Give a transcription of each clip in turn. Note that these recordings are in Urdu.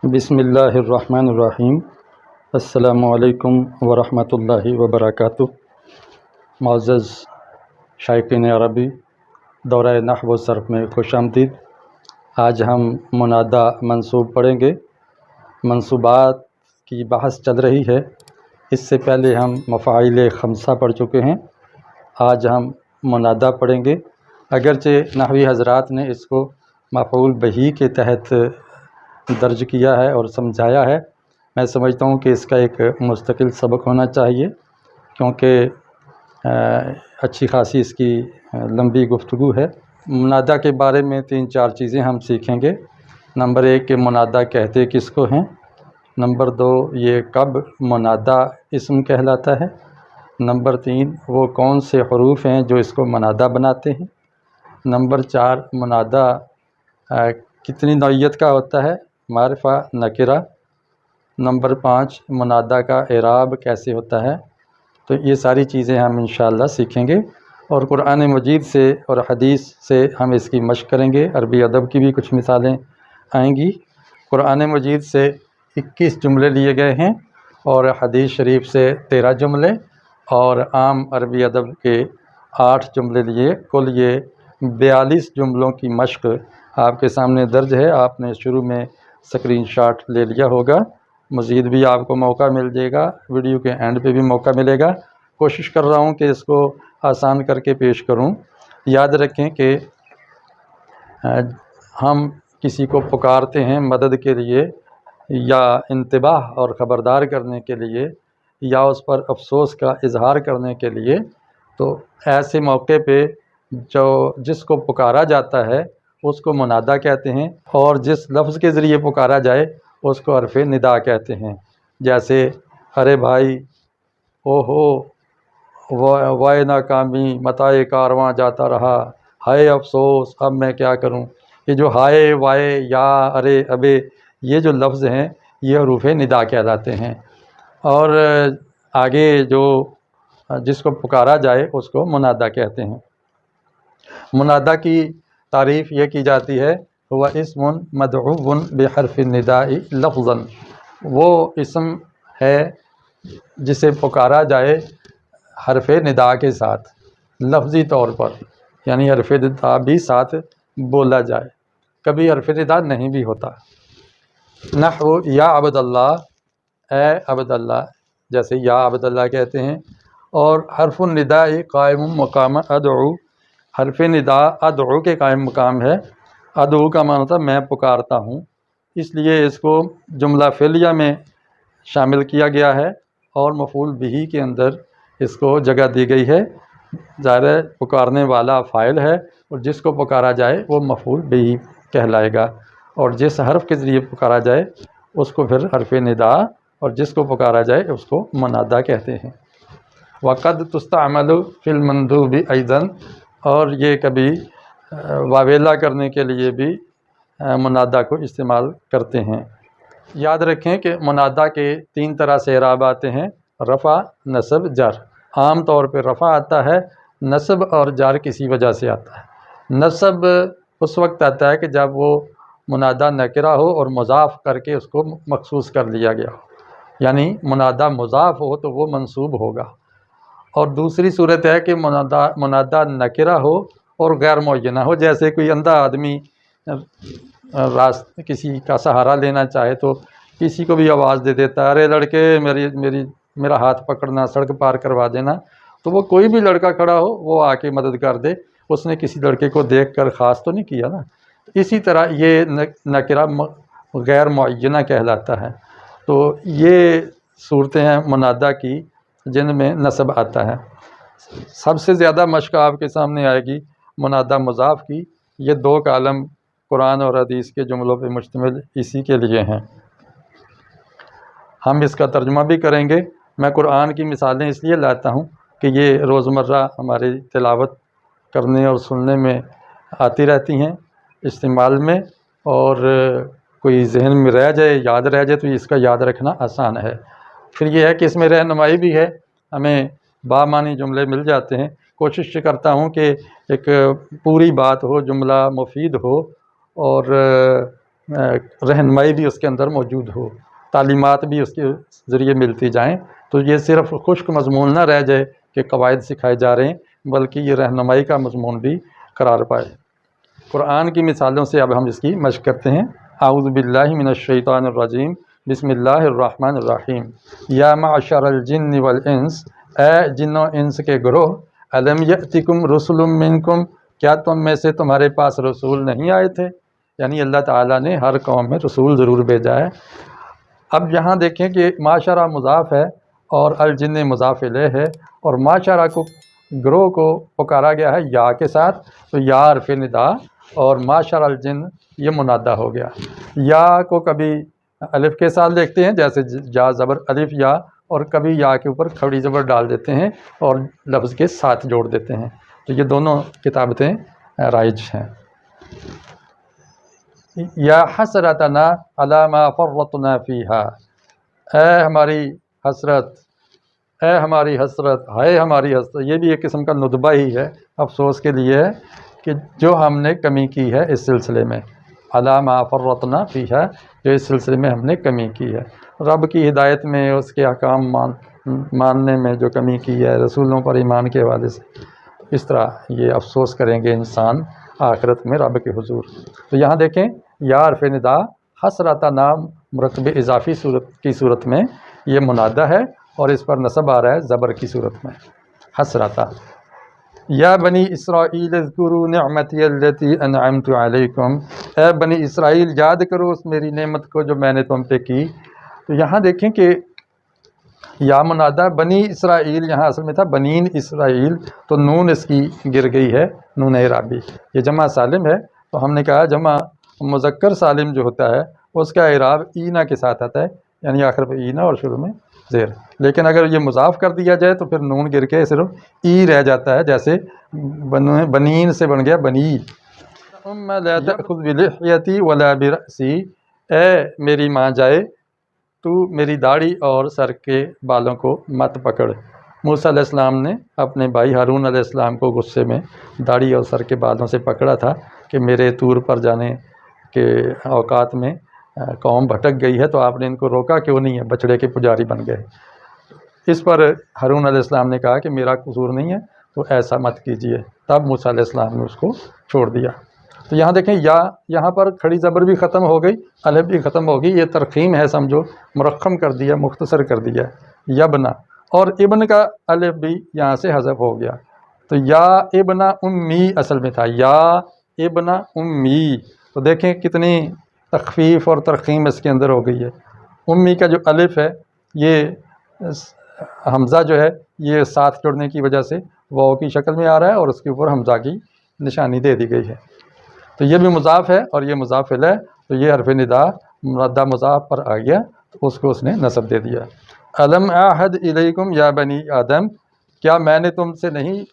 بسم اللہ الرحمن الرحیم۔ السلام علیکم ورحمۃ اللہ وبرکاتہ۔ معزز شائقین عربی، دورہ نحو و صرف میں خوش آمدید۔ آج ہم منادہ منصوب پڑھیں گے۔ منصوبات کی بحث چل رہی ہے، اس سے پہلے ہم مفاعیل خمسہ پڑھ چکے ہیں۔ آج ہم منادہ پڑھیں گے۔ اگرچہ نحوی حضرات نے اس کو مفعول بہ کے تحت درج کیا ہے اور سمجھایا ہے، میں سمجھتا ہوں کہ اس کا ایک مستقل سبق ہونا چاہیے، کیونکہ اچھی خاصی اس کی لمبی گفتگو ہے۔ منادہ کے بارے میں 3-4 چیزیں ہم سیکھیں گے۔ نمبر 1 کہ منادہ کہتے کس کو ہیں۔ نمبر 2 یہ کب منادہ اسم کہلاتا ہے۔ نمبر 3 وہ کون سے حروف ہیں جو اس کو منادہ بناتے ہیں۔ نمبر 4 منادہ کتنی نوعیت کا ہوتا ہے، معرفہ نکرہ۔ نمبر 5 منادہ کا اعراب کیسے ہوتا ہے۔ تو یہ ساری چیزیں ہم انشاءاللہ سیکھیں گے، اور قرآن مجید سے اور حدیث سے ہم اس کی مشق کریں گے۔ عربی ادب کی بھی کچھ مثالیں آئیں گی۔ قرآن مجید سے 21 جملے لیے گئے ہیں، اور حدیث شریف سے 13 جملے، اور عام عربی ادب کے 8 جملے لیے، کل یہ 42 جملوں کی مشق آپ کے سامنے درج ہے۔ آپ نے شروع میں اسکرین شاٹ لے لیا ہوگا، مزید بھی آپ کو موقع مل جائے گا، ویڈیو کے اینڈ پہ بھی موقع ملے گا۔ کوشش کر رہا ہوں کہ اس کو آسان کر کے پیش کروں۔ یاد رکھیں کہ ہم کسی کو پکارتے ہیں مدد کے لیے، یا انتباہ اور خبردار کرنے کے لیے، یا اس پر افسوس کا اظہار کرنے کے لیے، تو ایسے موقع پہ جس کو پکارا جاتا ہے اس کو منادہ کہتے ہیں، اور جس لفظ کے ذریعے پکارا جائے اس کو حرف ندا کہتے ہیں۔ جیسے ارے بھائی، او ہو، وائے ناکامی، متاع کارواں جاتا رہا، ہائے افسوس، اب میں کیا کروں۔ یہ جو ہائے، وائے، یا، ارے، ابے، یہ جو لفظ ہیں یہ حروف ندا کہلاتے ہیں۔ اور آگے جس کو پکارا جائے اس کو منادہ کہتے ہیں۔ منادہ کی تعریف یہ کی جاتی ہے، ہوا اسم مدعو بحرف النداء لفظا، وہ اسم ہے جسے پکارا جائے حرف ندا کے ساتھ، لفظی طور پر، یعنی حرف ندا بھی ساتھ بولا جائے، کبھی حرف ندا نہیں بھی ہوتا۔ نحو یا عبد اللہ، اے عبد اللہ، جیسے یا عبد اللہ کہتے ہیں۔ اور حرف النداء قائم مقام ادعو، حرف ندا ادعو کے قائم مقام ہے۔ ادعو کا معنی ہوتا ہے میں پکارتا ہوں، اس لیے اس کو جملہ فعلیہ میں شامل کیا گیا ہے، اور مفعول بہ کے اندر اس کو جگہ دی گئی ہے۔ ظاہر ہے پکارنے والا فاعل ہے، اور جس کو پکارا جائے وہ مفعول بہ کہلائے گا، اور جس حرف کے ذریعے پکارا جائے اس کو پھر حرف ندا، اور جس کو پکارا جائے اس کو منادہ کہتے ہیں۔ وقد تستعمل فی المندوب ایضا، اور یہ کبھی واویلا کرنے کے لیے بھی منادہ کو استعمال کرتے ہیں۔ یاد رکھیں کہ منادہ کے 3 طرح سے اعراب آتے ہیں، رفع، نصب، جر۔ عام طور پہ رفع آتا ہے، نصب اور جر کسی وجہ سے آتا ہے۔ نصب اس وقت آتا ہے کہ جب وہ منادہ نکرہ ہو اور مضاف کر کے اس کو مخصوص کر لیا گیا ہو، یعنی منادہ مضاف ہو تو وہ منصوب ہوگا۔ اور دوسری صورت ہے کہ منادہ نکرہ ہو اور غیر معینہ ہو، جیسے کوئی اندھا آدمی کسی کا سہارا لینا چاہے تو کسی کو بھی آواز دے دیتا ہے، ارے لڑکے میرا ہاتھ پکڑنا، سڑک پار کروا دینا، تو وہ کوئی بھی لڑکا کھڑا ہو وہ آ کے مدد کر دے، اس نے کسی لڑکے کو دیکھ کر خاص تو نہیں کیا نا۔ اسی طرح یہ نکرہ غیر معینہ کہلاتا ہے۔ تو یہ صورتیں ہیں منادہ کی جن میں نصب آتا ہے۔ سب سے زیادہ مشق آپ کے سامنے آئے گی منادہ مضاف کی۔ یہ 2 کالم قرآن اور حدیث کے جملوں پہ مشتمل اسی کے لیے ہیں۔ ہم اس کا ترجمہ بھی کریں گے۔ میں قرآن کی مثالیں اس لیے لاتا ہوں کہ یہ روزمرہ ہماری تلاوت کرنے اور سننے میں آتی رہتی ہیں، استعمال میں، اور کوئی ذہن میں رہ جائے، یاد رہ جائے تو اس کا یاد رکھنا آسان ہے۔ پھر یہ ہے کہ اس میں رہنمائی بھی ہے، ہمیں بامعنی جملے مل جاتے ہیں۔ کوشش کرتا ہوں کہ ایک پوری بات ہو، جملہ مفید ہو، اور رہنمائی بھی اس کے اندر موجود ہو، تعلیمات بھی اس کے ذریعے ملتی جائیں، تو یہ صرف خشک مضمون نہ رہ جائے کہ قواعد سکھائے جا رہے ہیں، بلکہ یہ رہنمائی کا مضمون بھی قرار پائے۔ قرآن کی مثالوں سے اب ہم اس کی مشق کرتے ہیں۔ اعوذ باللہ من الشیطان الرجیم، بسم اللہ الرحمن الرحیم۔ یا معشر الجن والانس، اے جن و انس کے گروہ، الم یأتکم رسل منکم، کیا تم میں سے تمہارے پاس رسول نہیں آئے تھے؟ یعنی اللہ تعالیٰ نے ہر قوم میں رسول ضرور بھیجا ہے۔ اب یہاں دیکھیں کہ معاشرہ مضاف ہے اور الجن مضاف الیہ ہے، اور معاشرہ کو، گروہ کو پکارا گیا ہے یا کے ساتھ، تو یا حرف ندا، اور معاشر الجن یہ منادہ ہو گیا۔ یا کو کبھی الف کے ساتھ دیکھتے ہیں جیسے جا زبر الف یا، اور کبھی یا کے اوپر کھڑی زبر ڈال دیتے ہیں اور لفظ کے ساتھ جوڑ دیتے ہیں، تو یہ دونوں کتابتیں رائج ہیں۔ یا حسرتنا علی ما فرطنا فیہا، اے ہماری حسرت، اے ہماری حسرت، ہائے ہماری حسرت، یہ بھی ایک قسم کا ندبہ ہی ہے، افسوس کے لیے ہے کہ جو ہم نے کمی کی ہے اس سلسلے میں، علی ما فرطنا فیہا، جو اس سلسلے میں ہم نے کمی کی ہے، رب کی ہدایت میں، اس کے احکام ماننے میں جو کمی کی ہے، رسولوں پر ایمان کے حوالے سے، اس طرح یہ افسوس کریں گے انسان آخرت میں رب کے حضور۔ تو یہاں دیکھیں یا حرف ندا حسرتنا مرکب اضافی صورت کی صورت میں یہ منادہ ہے، اور اس پر نصب آ رہا ہے زبر کی صورت میں، حسرتا۔ یا بنی اسرائیل اذکروا نعمتی التی انعمت علیکم، اے بنی اسرائیل یاد کرو اس میری نعمت کو جو میں نے تم پہ کی۔ تو یہاں دیکھیں کہ یا منادہ بنی اسرائیل، یہاں اصل میں تھا بنین اسرائیل، تو نون اس کی گر گئی ہے، نون اعرابی، یہ جمع سالم ہے، تو ہم نے کہا جمع مذکر سالم جو ہوتا ہے اس کا اعراب اینا کے ساتھ آتا ہے، یعنی آخر پہ اینا اور شروع میں زیر، لیکن اگر یہ مضاف کر دیا جائے تو پھر نون گر کے صرف ای رہ جاتا ہے، جیسے بنین سے بن گیا بنی۔ ثم لا تأخذ بلحیتی ولا برأسی، اے میری ماں جائے تو میری داڑھی اور سر کے بالوں کو مت پکڑ۔ موسیٰ علیہ السلام نے اپنے بھائی ہارون علیہ السلام کو غصے میں داڑھی اور سر کے بالوں سے پکڑا تھا کہ میرے طور پر جانے کے اوقات میں قوم بھٹک گئی ہے، تو آپ نے ان کو روکا کیوں نہیں ہے، بچڑے کے پجاری بن گئے۔ اس پر ہارون علیہ السلام نے کہا کہ میرا قصور نہیں ہے، تو ایسا مت کیجیے، تب موسیٰ علیہ السلام نے اس کو چھوڑ دیا۔ تو یہاں دیکھیں یا، یہاں پر کھڑی زبر بھی ختم ہو گئی، الف بھی ختم ہوگی، یہ ترخیم ہے سمجھو، مرخم کر دیا، مختصر کر دیا، یبنا، اور ابن کا الف بھی یہاں سے حذف ہو گیا، تو یا ابن امی اصل میں تھا، یا ابن امی، تو دیکھیں کتنی تخفیف اور ترخیم اس کے اندر ہو گئی ہے۔ امی کا جو الف ہے یہ حمزہ جو ہے یہ ساتھ جڑنے کی وجہ سے واو کی شکل میں آ رہا ہے، اور اس کے اوپر حمزہ کی نشانی دے دی گئی ہے، تو یہ بھی مضاف ہے اور یہ مضاف الیہ، تو یہ حرف ندا منادہ مضاف پر آ گیا، تو اس کو اس نے نصب دے دیا۔ الم اعہد الیکم یا بنی آدم، کیا میں نے تم سے نہیں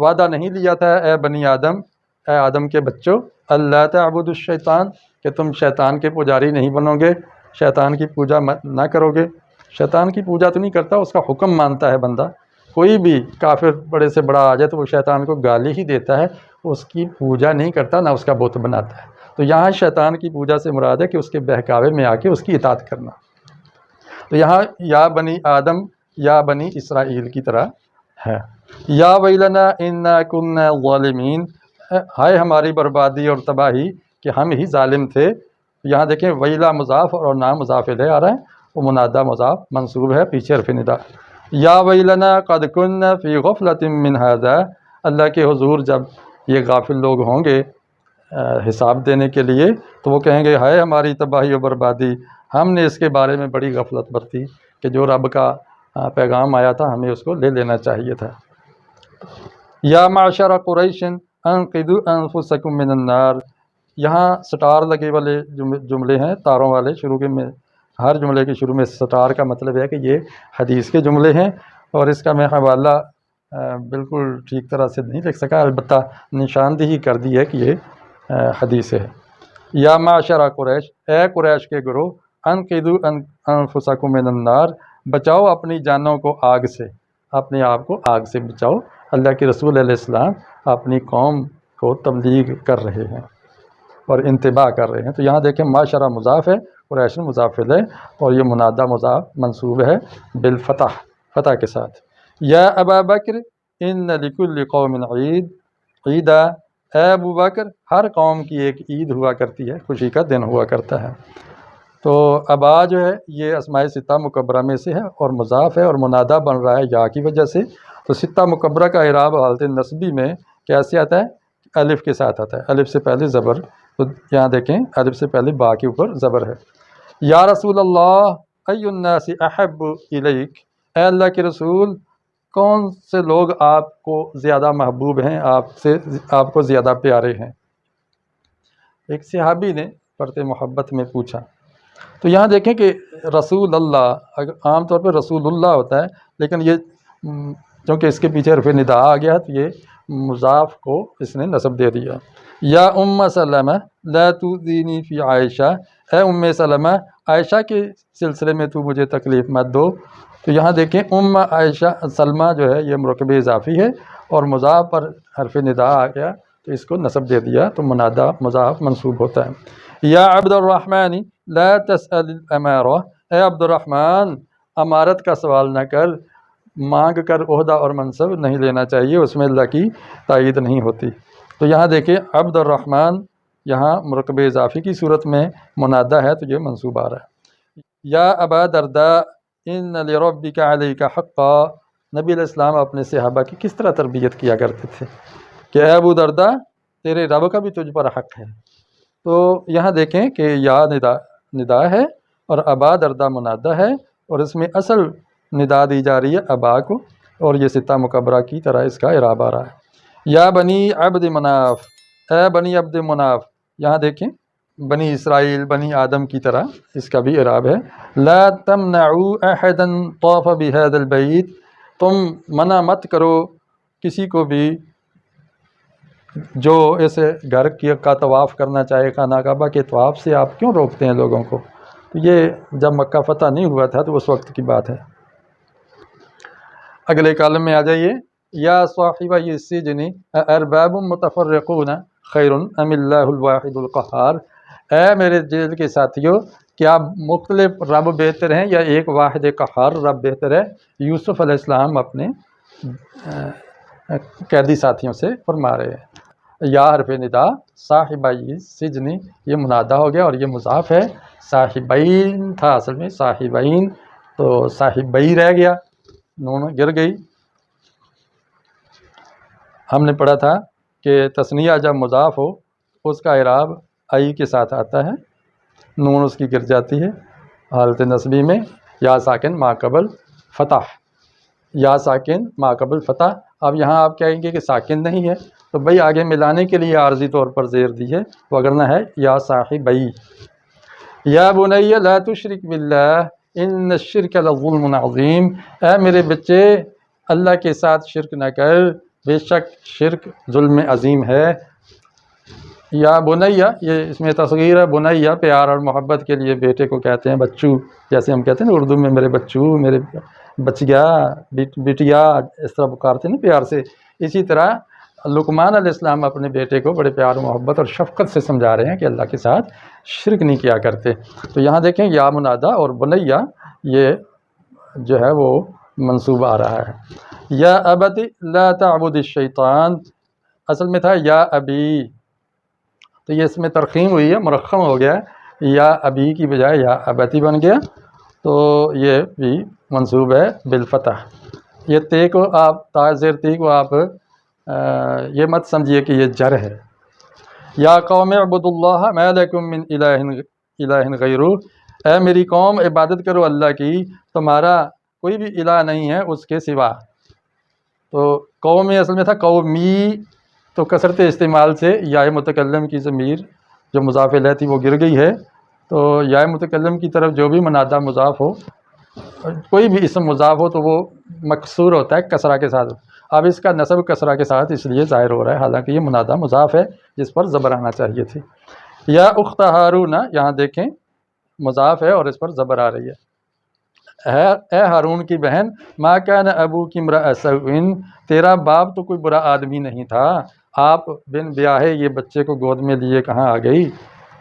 وعدہ نہیں لیا تھا اے بنی آدم، اے آدم کے بچوں، اللہ تعبدوا الشیطان، کہ تم شیطان کے پجاری نہیں بنو گے، شیطان کی پوجا نہ کرو گے۔ شیطان کی پوجا تو نہیں کرتا، اس کا حکم مانتا ہے بندہ، کوئی بھی کافر بڑے سے بڑا آ جائے تو وہ شیطان کو گالی ہی دیتا ہے، اس کی پوجا نہیں کرتا، نہ اس کا بت بناتا ہے۔ تو یہاں شیطان کی پوجا سے مراد ہے کہ اس کے بہکاوے میں آ کے اس کی اطاعت کرنا۔ تو یہاں یا بنی آدم یا بنی اسرائیل کی طرح ہے۔ یا ویلنا انا کنا ظالمین، ہائے ہماری بربادی اور تباہی کہ ہم ہی ظالم تھے۔ یہاں دیکھیں ویلا مضاف اور نام مضاف الیہ آ رہا ہے، وہ منادہ مضاف منصوب ہے، پیچھے حرف ندا۔ یا ویلنا قد کنا فی غفلۃ من ھذا، اللہ کے حضور جب یہ غافل لوگ ہوں گے حساب دینے کے لیے، تو وہ کہیں گے ہائے ہماری تباہی و بربادی، ہم نے اس کے بارے میں بڑی غفلت برتی کہ جو رب کا پیغام آیا تھا ہمیں اس کو لے لینا چاہیے تھا۔ یا معشر قریش انقذوا انفسکم من النار، یہاں سٹار لگے والے جملے ہیں، تاروں والے، شروع کے میں ہر جملے کے شروع میں سٹار کا مطلب ہے کہ یہ حدیث کے جملے ہیں، اور اس کا میں حوالہ بالکل ٹھیک طرح سے نہیں لکھ سکا، البتہ نشاندہی کر دی ہے کہ یہ حدیث ہے۔ یا معشر قریش، اے قریش کے گروہ، انقذوا انفسکم من النار، بچاؤ اپنی جانوں کو آگ سے، اپنے آپ کو آگ سے بچاؤ، اللہ کے رسول علیہ السلام اپنی قوم کو تبلیغ کر رہے ہیں۔ اور انتباہ کر رہے ہیں۔ تو یہاں دیکھیں معاشرہ مضاف ہے، قریش مضاف ہے، اور یہ منادہ مضاف منصوب ہے بالفتح، فتح کے ساتھ۔ یا ابا بکر ان لکل قوم عید عیدا، اے ابو بکر ہر قوم کی ایک عید ہوا کرتی ہے، خوشی کا دن ہوا کرتا ہے۔ تو ابا جو ہے یہ اسماء ستہ مکبرہ میں سے ہے اور مضاف ہے اور منادہ بن رہا ہے یا کی وجہ سے۔ تو ستہ مکبرہ کا اعراب حالت نصبی میں کیسے آتا ہے؟ الف کے ساتھ آتا ہے، الف سے پہلے زبر۔ تو یہاں دیکھیں الف سے پہلے با کے اوپر زبر ہے۔ یا رسول اللہ ای الناس احب الیک، اے اللہ کے رسول کون سے لوگ آپ کو زیادہ محبوب ہیں، آپ کو زیادہ پیارے ہیں؟ ایک صحابی نے پرتے محبت میں پوچھا۔ تو یہاں دیکھیں کہ رسول اللہ، عام طور پہ رسول اللہ ہوتا ہے، لیکن یہ چونکہ اس کے پیچھے حرف ندا آ گیا تو یہ مضاف کو اس نے نصب دے دیا۔ یا ام سلمہ لا تؤذینی فی عائشہ، اے ام سلمہ عائشہ کے سلسلے میں تو مجھے تکلیف مت دو۔ تو یہاں دیکھیں ام عائشہ سلمہ جو ہے یہ مرکب اضافی ہے اور مضاف پر حرف ندا آ گیا تو اس کو نصب دے دیا، تو منادہ مضاف منصوب ہوتا ہے۔ یا عبد الرحمن لا تسأل الامارہ، اے عبد الرحمن امارت کا سوال نہ کر، مانگ کر عہدہ اور منصب نہیں لینا چاہیے، اس میں اللہ کی تائید نہیں ہوتی۔ تو یہاں دیکھیں عبد الرحمن یہاں مرکب اضافی کی صورت میں منادہ ہے تو یہ منصوب آ رہا ہے۔ یا ابا درداء ان لربک علیک حقا، نبی علیہ السلام اپنے صحابہ کی کس طرح تربیت کیا کرتے تھے کہ اے ابو درداء تیرے رب کا بھی تجھ پر حق ہے۔ تو یہاں دیکھیں کہ یا ندا ہے اور ابا درداء منادہ ہے، اور اس میں اصل ندا دی جا رہی ہے ابا کو، اور یہ ستہ مکبرہ کی طرح اس کا اعراب آ رہا ہے۔ یا بنی عبد مناف، اے بنی عبد مناف، یہاں دیکھیں بنی اسرائیل بنی آدم کی طرح اس کا بھی اعراب ہے۔ لا تمنعوا احدا طاف بهذا البیت، تم منع مت کرو کسی کو بھی جو اس گھر کا طواف کرنا چاہے، خانہ کعبہ کے طواف سے آپ کیوں روکتے ہیں لوگوں کو؟ تو یہ جب مکہ فتح نہیں ہوا تھا تو اس وقت کی بات ہے۔ اگلے کالم میں آ جائیے۔ یا صاحبہ السجن ارباب متفرقون خیر ام اللہ الواحد القہار، اے میرے جیل کے ساتھیوں کیا مختلف رب بہتر ہیں یا ایک واحد قہار رب بہتر ہے؟ یوسف علیہ السلام اپنے قیدی ساتھیوں سے فرما رہے ہیں۔ یا حرف ندا، صاحبی سجن یہ منادہ ہو گیا اور یہ مضاف ہے، صاحبین تھا اصل میں صاحبین، تو صاحبی رہ گیا، نون گر گئی۔ ہم نے پڑھا تھا کہ تثنیہ جب مضاف ہو اس کا اعراب ای کے ساتھ آتا ہے، نون اس کی گر جاتی ہے حالت نصبی میں، یا ساکن ما قبل فتح، یا ساکن ما قبل فتح۔ اب یہاں آپ کہیں گے کہ ساکن نہیں ہے تو بھئی آگے ملانے کے لیے عارضی طور پر زیر دی ہے، وگرنہ ہے یا صاحبی۔ یا بنی لا تشرک باللہ ان الشرک لظلم عظیم، اے میرے بچے اللہ کے ساتھ شرک نہ کر، بے شک شرک ظلم عظیم ہے۔ یا بنیا یہ اس میں تصغیر ہے، بنیا پیار اور محبت کے لیے بیٹے کو کہتے ہیں بچو، جیسے ہم کہتے ہیں نا اردو میں میرے بچو، میرے بچیا، بیٹیا، اس طرح پکارتے ہیں نا پیار سے۔ اسی طرح لقمان علیہ السلام اپنے بیٹے کو بڑے پیار و محبت اور شفقت سے سمجھا رہے ہیں کہ اللہ کے ساتھ شرک نہیں کیا کرتے۔ تو یہاں دیکھیں یا منادہ اور بنیا یہ جو ہے وہ منصوب آ رہا ہے۔ یا ابت لا تعبد الشیطان، اصل میں تھا یا ابی، تو یہ اس میں ترخیم ہوئی ہے، مرخم ہو گیا، یا ابی کی بجائے یا ابتی بن گیا، تو یہ بھی منصوب ہے بالفتح۔ یہ تے کو آپ زیر تی کو آپ یہ مت سمجھیے کہ یہ جر ہے۔ یا قوم اعبدوا اللہ ما لکم من الہ غیرہ، اے میری قوم عبادت کرو اللہ کی، تمہارا کوئی بھی الہ نہیں ہے اس کے سوا۔ تو قوم اصل میں تھا قومی، تو کثرت استعمال سے یا متکلم کی ضمیر جو مضاف الیہ تھی وہ گر گئی ہے، تو یا متکلم کی طرف جو بھی منادہ مضاف ہو، کوئی بھی اسم مضاف ہو تو وہ مکسور ہوتا ہے کسرہ کے ساتھ۔ اب اس کا نصب کسرہ کے ساتھ اس لیے ظاہر ہو رہا ہے، حالانکہ یہ منادہ مضاف ہے جس پر زبر آنا چاہیے تھی۔ یا اخت ہارون، یہاں دیکھیں مضاف ہے اور اس پر زبر آ رہی ہے۔ اے ہارون کی بہن، ما کان ابوک امرأ سوء، تیرا باپ تو کوئی برا آدمی نہیں تھا، آپ بن بیاہے یہ بچے کو گود میں لیے کہاں آ گئی؟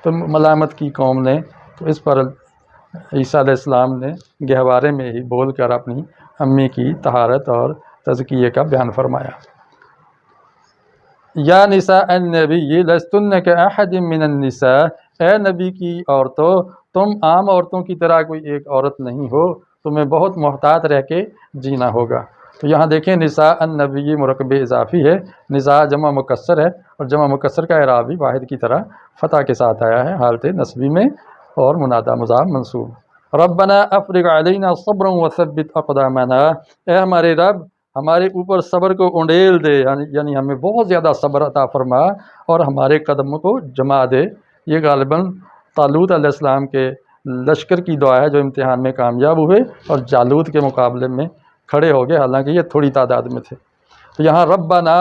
تو ملامت کی قوم نے، تو اس پر عیسیٰ علیہ السلام نے گہوارے میں ہی بول کر اپنی امی کی طہارت اور تزکیے کا بیان فرمایا۔ یا نساء النبی لستن کاحد من النساء، اے نبی کی عورتوں، تم عام عورتوں کی طرح کوئی ایک عورت نہیں ہو، تمہیں بہت محتاط رہ کے جینا ہوگا۔ تو یہاں دیکھیں نساء النبی مرکب اضافی ہے، نساء جمع مکسر ہے، اور جمع مکسر کا اعراب بھی واحد کی طرح فتح کے ساتھ آیا ہے حالت نصبی میں، اور منادی مضاف منصوب۔ ربنا افرغ علینا صبرا وثبت اقدامنا، اے ہمارے رب ہمارے اوپر صبر کو انڈیل دے، یعنی ہمیں بہت زیادہ صبر عطا فرما اور ہمارے قدموں کو جما دے۔ یہ غالباً طالوت علیہ السلام کے لشکر کی دعا ہے جو امتحان میں کامیاب ہوئے اور جالوت کے مقابلے میں کھڑے ہو گئے، حالانکہ یہ تھوڑی تعداد میں تھے۔ تو یہاں ربنا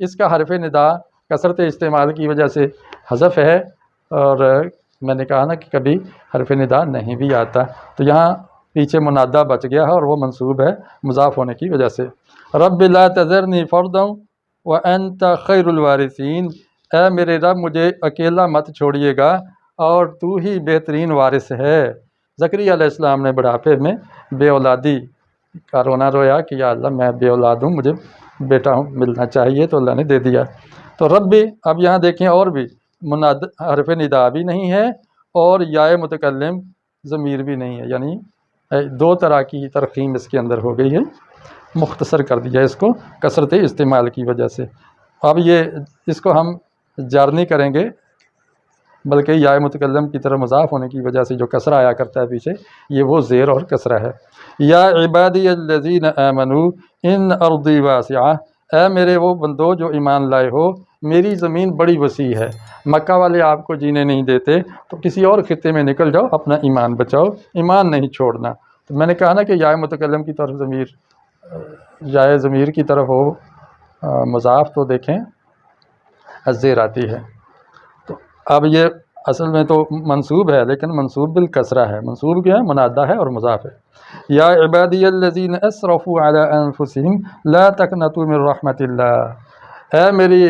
اس کا حرف ندا کثرت استعمال کی وجہ سے حذف ہے، اور میں نے کہا نا کہ کبھی حرف ندا نہیں بھی آتا، تو یہاں پیچھے منادہ بچ گیا ہے اور وہ منصوب ہے مضاف ہونے کی وجہ سے۔ رب لا تذرنی فردا وانت خیر الوارثین، اے میرے رب مجھے اکیلا مت چھوڑیے گا اور تو ہی بہترین وارث ہے۔ زکریا علیہ السلام نے بڑھاپے میں بے اولادی کا رونا رویا کہ یا اللہ میں بے اولاد ہوں، مجھے بیٹا ملنا چاہیے، تو اللہ نے دے دیا۔ تو رب بھی، اب یہاں دیکھیں اور بھی حرف ندا بھی نہیں ہے اور یائے متکلم ضمیر بھی نہیں ہے، یعنی دو طرح کی ترقیم اس کے اندر ہو گئی ہے، مختصر کر دیا اس کو کثرت استعمال کی وجہ سے۔ اب یہ اس کو ہم جار نہیں کریں گے، بلکہ یا متکلم کی طرح مضاف ہونے کی وجہ سے جو کسرہ آیا کرتا ہے پیچھے، یہ وہ زیر اور کسرہ ہے۔ یا عبادی الذین آمنوا ان ارضی واسعہ، اے میرے وہ بندو جو ایمان لائے ہو، میری زمین بڑی وسیع ہے، مکہ والے آپ کو جینے نہیں دیتے، تو کسی اور خطے میں نکل جاؤ، اپنا ایمان بچاؤ، ایمان نہیں چھوڑنا۔ تو میں نے کہا نا کہ یا متکلم کی طرف ضمیر کی طرف ہو مضاف، تو دیکھیں زیر آتی ہے۔ تو اب یہ اصل میں تو منصوب ہے، لیکن منصوب بالکسرہ ہے، منصوب کیا ہے؟ منادہ ہے اور مضاف ہے۔ یا عبادی الذین اسرفوا علی انفسہم لا تقنطوا من رحمت اللہ، اے میری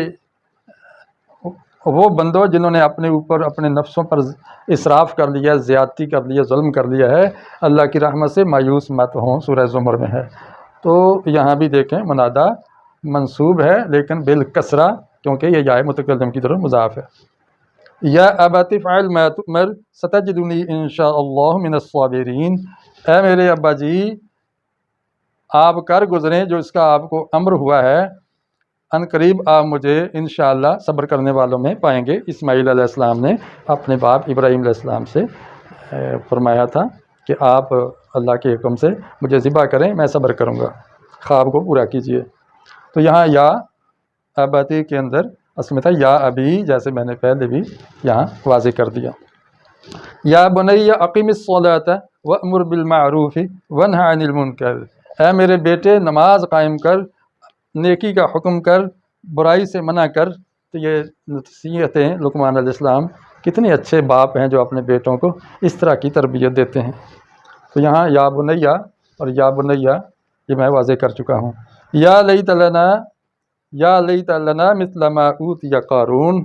وہ بندو جنہوں نے اپنے اوپر اپنے نفسوں پر اسراف کر لیا، زیادتی کر لیا، ظلم کر لیا ہے، اللہ کی رحمت سے مایوس مت ہوں، سورہ زمر میں ہے۔ تو یہاں بھی دیکھیں منادہ منصوب ہے لیکن بالکسرہ، کیونکہ یہ یا متکلم کی طرف مضاف ہے۔ یا ابت افعل ما تؤمر ستجدنی ان شاء اللہ من الصابرین، اے میرے ابا جی آپ کر گزریں جو اس کا آپ کو امر ہوا ہے، ان قریب آپ مجھے انشاءاللہ صبر کرنے والوں میں پائیں گے۔ اسماعیل علیہ السلام نے اپنے باپ ابراہیم علیہ السلام سے فرمایا تھا کہ آپ اللہ کے حکم سے مجھے ذبح کریں، میں صبر کروں گا، خواب کو پورا کیجیے۔ تو یہاں یا ابتی کے اندر اصل میں تھا یا ابی، جیسے میں نے پہلے بھی یہاں واضح کر دیا۔ یا بنی اقیم الصلاۃ وامر بالمعروف وانہ عن المنکر، اے میرے بیٹے نماز قائم کر، نیکی کا حکم کر، برائی سے منع کر۔ تو یہ نصیحتیں لقمان علیہ السلام کتنے اچھے باپ ہیں جو اپنے بیٹوں کو اس طرح کی تربیت دیتے ہیں۔ تو یہاں یا بنیہ اور یا بنیہ یہ میں واضح کر چکا ہوں۔ یا لیت لنا مثل ما اوتی قارون،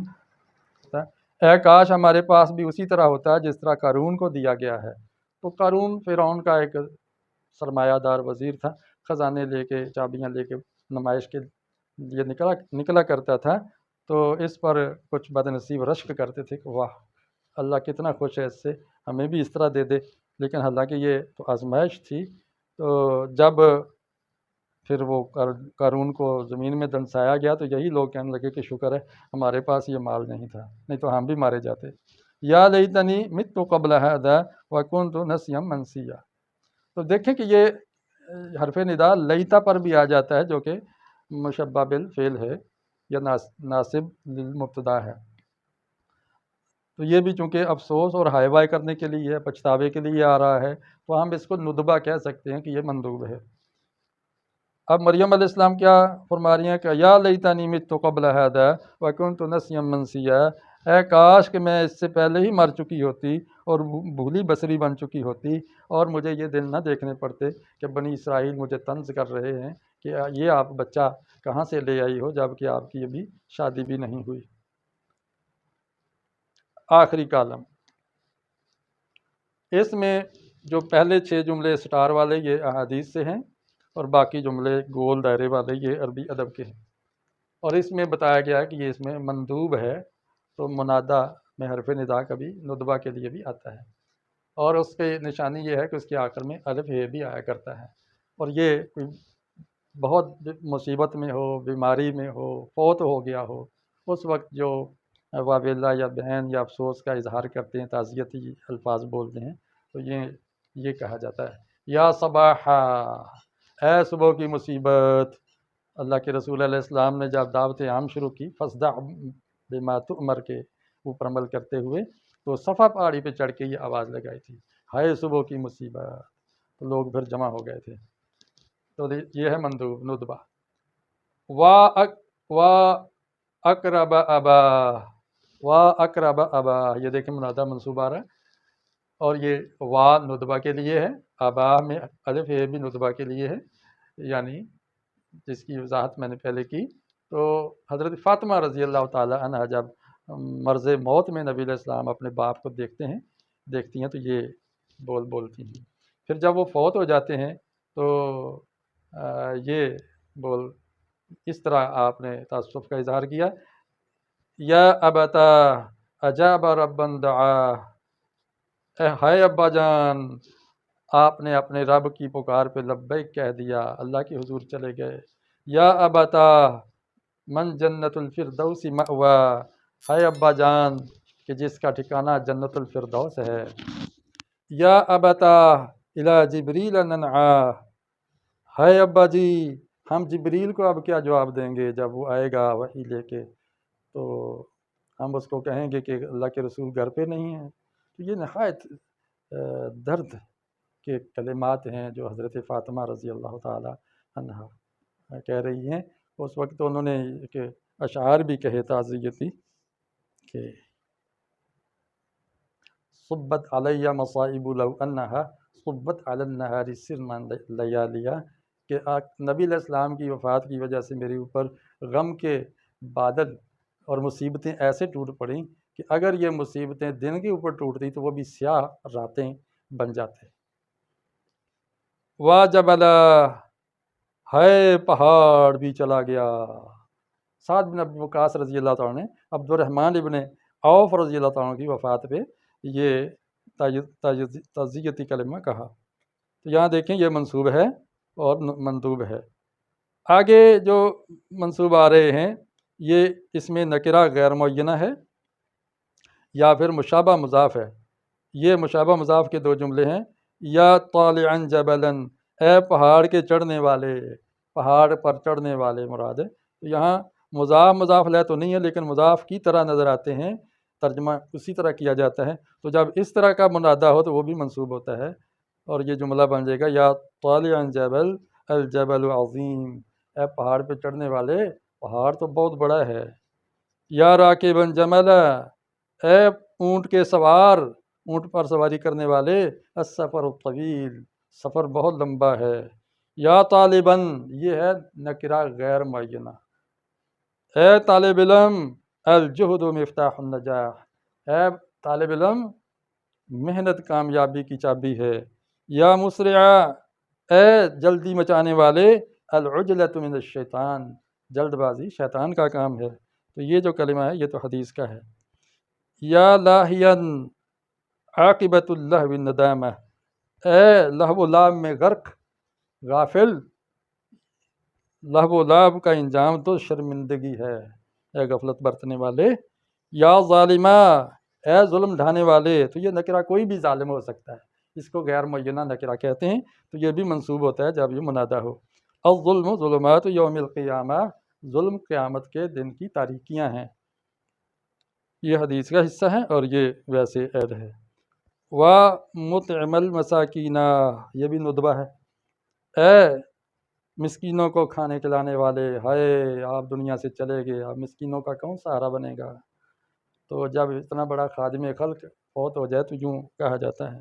اے کاش ہمارے پاس بھی اسی طرح ہوتا جس طرح قارون کو دیا گیا ہے۔ تو قارون فرعون کا ایک سرمایہ دار وزیر تھا، خزانے لے کے، چابیاں لے کے نمائش کے لیے نکلا کرتا تھا۔ تو اس پر کچھ بد نصیب رشک کرتے تھے کہ واہ اللہ کتنا خوش ہے اس سے، ہمیں بھی اس طرح دے دے، لیکن حالانکہ یہ تو آزمائش تھی۔ تو جب پھر وہ قارون کو زمین میں دنسایا گیا تو یہی لوگ کہنے لگے کہ شکر ہے ہمارے پاس یہ مال نہیں تھا، نہیں تو ہم بھی مارے جاتے۔ یا لیتنی مت قبل ھذا وکنت نسیا منسیا، تو دیکھیں کہ یہ حرف ندا لیتا پر بھی آ جاتا ہے جو کہ مشبہ بالفعل ہے یا ناصب للمبتدا ہے۔ تو یہ بھی چونکہ افسوس اور ہائے بائے کرنے کے لیے، پچھتاوے کے لیے آ رہا ہے، تو ہم اس کو ندبہ کہہ سکتے ہیں کہ یہ مندوب ہے۔ اب مریم علیہ السلام کیا فرما رہی ہیں کہ یا لیتنی مت قبل ھذا وکنت نسیا منسیا، اے کاش کہ میں اس سے پہلے ہی مر چکی ہوتی اور بھولی بصری بن چکی ہوتی، اور مجھے یہ دن نہ دیکھنے پڑتے کہ بنی اسرائیل مجھے طنز کر رہے ہیں کہ یہ آپ بچہ کہاں سے لے آئی ہو جب کہ آپ کی ابھی شادی بھی نہیں ہوئی۔ آخری کالم، اس میں جو پہلے 6 جملے سٹار والے یہ احادیث سے ہیں، اور باقی جملے گول دائرے والے یہ عربی ادب کے ہیں۔ اور اس میں بتایا گیا ہے کہ یہ اس میں مندوب ہے، تو منادہ میں حرف ندا کبھی ندبہ کے لیے بھی آتا ہے، اور اس کی نشانی یہ ہے کہ اس کے آخر میں الف ہے بھی آیا کرتا ہے۔ اور یہ کوئی بہت مصیبت میں ہو، بیماری میں ہو، فوت ہو گیا ہو، اس وقت جو واویلا یا بہن یا افسوس کا اظہار کرتے ہیں، تعزیتی الفاظ بولتے ہیں، تو یہ کہا جاتا ہے یا صباحا، اے صبح کی مصیبت۔ اللہ کے رسول علیہ السلام نے جب دعوت عام شروع کی، فصدع بما تؤمر کے اوپر عمل کرتے ہوئے، تو صفا پہاڑی پہ چڑھ کے یہ آواز لگائی تھی، ہائے صبح کی مصیبت، تو لوگ پھر جمع ہو گئے تھے۔ تو یہ ہے مندوب ندبہ۔ وا اقرب ابا، وا اقرب ابا، یہ دیکھیں منادہ منصوب آ رہا ہے، اور یہ وا ندبہ کے لیے ہے، ابا میں الف ہے بھی ندبہ کے لیے ہے، یعنی جس کی وضاحت میں نے پہلے کی۔ تو حضرت فاطمہ رضی اللہ تعالی عنہ جب مرض موت میں نبی علیہ السلام اپنے باپ کو دیکھتی ہیں تو یہ بولتی ہیں۔ پھر جب وہ فوت ہو جاتے ہیں تو یہ بول اس طرح آپ نے تاسف کا اظہار کیا، یا ابتا اجاب ربن دعا، ہائے ابا جان، آپ نے اپنے رب کی پکار پہ لبیک کہہ دیا، اللہ کے حضور چلے گئے۔ یا ابتا من جنت الفردوس مأوا، ہائے ابا جان کہ جس کا ٹھکانہ جنت الفردوس ہے۔ یا ابتا الی جبریل ننعا، ہائے ابا جی ہم جبریل کو اب کیا جواب دیں گے جب وہ آئے گا وحی لے کے، تو ہم اس کو کہیں گے کہ اللہ کے رسول گھر پہ نہیں ہیں۔ تو یہ نہایت درد کے کلمات ہیں جو حضرت فاطمہ رضی اللہ تعالی عنہ کہہ رہی ہیں۔ اس وقت انہوں نے کہ اشعار بھی کہے تعزیتی کہ صبت علیہ مصائب لو انہا صبت علی النہار سرما لیالیا، کہ نبی علیہ السلام کی وفات کی وجہ سے میرے اوپر غم کے بادل اور مصیبتیں ایسے ٹوٹ پڑیں کہ اگر یہ مصیبتیں دن کے اوپر ٹوٹتی تو وہ بھی سیاہ راتیں بن جاتے۔ وا جبلا، ہائے پہاڑ بھی چلا گیا۔ سعد بن ابی وقاص رضی اللہ تعالیٰ نے عبد الرحمن ابن عوف رضی اللہ تعالیٰ کی وفات پہ یہ تعزیتی کلمہ کہا۔ تو یہاں دیکھیں یہ منصوب ہے اور مندوب ہے۔ آگے جو منصوب آ رہے ہیں یہ اس میں نکرہ غیر معینہ ہے یا پھر مشابہ مضاف ہے۔ یہ مشابہ مضاف کے 2 جملے ہیں، یا طالعا جبلا، اے پہاڑ کے چڑھنے والے، پہاڑ پر چڑھنے والے مراد ہے۔ تو یہاں مضاف مضاف لے تو نہیں ہے لیکن مضاف کی طرح نظر آتے ہیں، ترجمہ اسی طرح کیا جاتا ہے۔ تو جب اس طرح کا منادہ ہو تو وہ بھی منصوب ہوتا ہے، اور یہ جملہ بن جائے گا یا طالعا جبل الجبل العظیم، اے پہاڑ پہ چڑھنے والے، پہاڑ تو بہت بڑا ہے۔ یا راکبا جملا، اے اونٹ کے سوار، اونٹ پر سواری کرنے والے، السفر الطویل، سفر بہت لمبا ہے۔ یا طالباً، یہ ہے نکرہ غیر معینہ، اے طالب علم، الجہد مفتاح النجاح، اے طالب علم محنت کامیابی کی چابی ہے۔ یا مسرعا، اے جلدی مچانے والے، العجلۃ من الشیطان، جلد بازی شیطان کا کام ہے۔ تو یہ جو کلمہ ہے یہ تو حدیث کا ہے۔ یا لاہین عاقبۃ اللہو الندامہ، اے لہو و لعب میں غرق غافل، لہو و لعب کا انجام تو شرمندگی ہے، اے غفلت برتنے والے۔ یا ظالمہ، اے ظلم ڈھانے والے، تو یہ نکرہ کوئی بھی ظالم ہو سکتا ہے، اس کو غیر معینہ نکرہ کہتے ہیں۔ تو یہ بھی منصوب ہوتا ہے جب یہ منادہ ہو۔ الظلم ظلمات یوم القیامہ، ظلم قیامت کے دن کی تاریکیاں ہیں۔ یہ حدیث کا حصہ ہے اور یہ ویسے عید ہے۔ وَمُطْعِمَ الْمَسَاكِينَ، یہ بھی ندبہ ہے، اے مسکینوں کو کھانے کھلانے والے، ہائے آپ دنیا سے چلے گئے، اب مسکینوں کا کون سہارا بنے گا؟ تو جب اتنا بڑا خادم خلق فوت ہو جائے تو یوں کہا جاتا ہے۔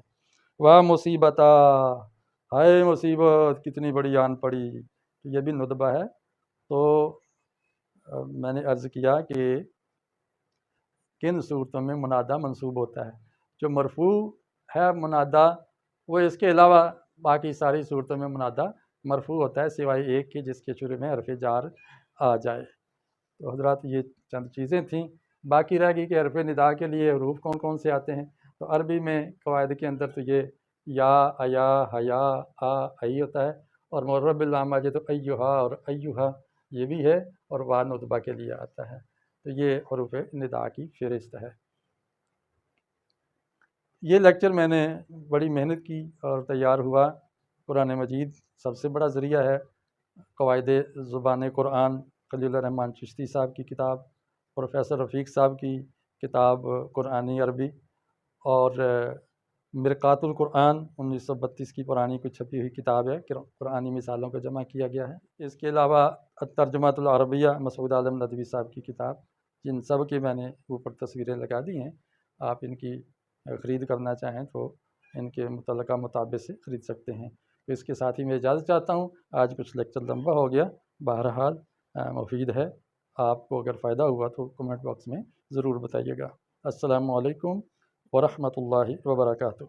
وَمُصِیبَتَا، ہائے مصیبت کتنی بڑی آن پڑی تو یہ بھی ندبہ ہے۔ تو میں نے عرض کیا کہ کن صورتوں میں منادہ منصوب ہوتا ہے؟ جو مرفوع ہے منادہ، وہ اس کے علاوہ باقی ساری صورتوں میں منادہ مرفوع ہوتا ہے، سوائے ایک کی جس کے شروع میں حرف جار آ جائے۔ تو حضرات یہ چند چیزیں تھیں، باقی رہ گئی کہ حرف ندا کے لیے حروف کون کون سے آتے ہیں۔ تو عربی میں قواعد کے اندر تو یہ یا، ایا، حیا، آ، ای ہوتا ہے، اور معرب باللام آ جائے تو ایہا اور ایہا یہ بھی ہے، اور وا ندبہ کے لیے آتا ہے۔ تو یہ حروف ندا کی فہرست ہے۔ یہ لیکچر میں نے بڑی محنت کی اور تیار ہوا۔ قرآن مجید سب سے بڑا ذریعہ ہے۔ قواعد زبان قرآن خلیل الرحمن چشتی صاحب کی کتاب، پروفیسر رفیق صاحب کی کتاب قرآنی عربی، اور مرقات القرآن 1932 کی پرانی کوئی چھپی ہوئی کتاب ہے، قرآنی مثالوں کو جمع کیا گیا ہے۔ اس کے علاوہ الترجمۃ العربیہ مسعود عالم ندوی صاحب کی کتاب، جن سب کی میں نے اوپر تصویریں لگا دی ہیں۔ آپ ان کی خرید کرنا چاہیں تو ان کے متعلقہ مطابق سے خرید سکتے ہیں۔ تو اس کے ساتھ ہی میں اجازت چاہتا ہوں، آج کچھ لیکچر لمبا ہو گیا، بہرحال مفید ہے۔ آپ کو اگر فائدہ ہوا تو کمنٹ باکس میں ضرور بتائیے گا۔ السلام علیکم ورحمۃ اللہ وبرکاتہ۔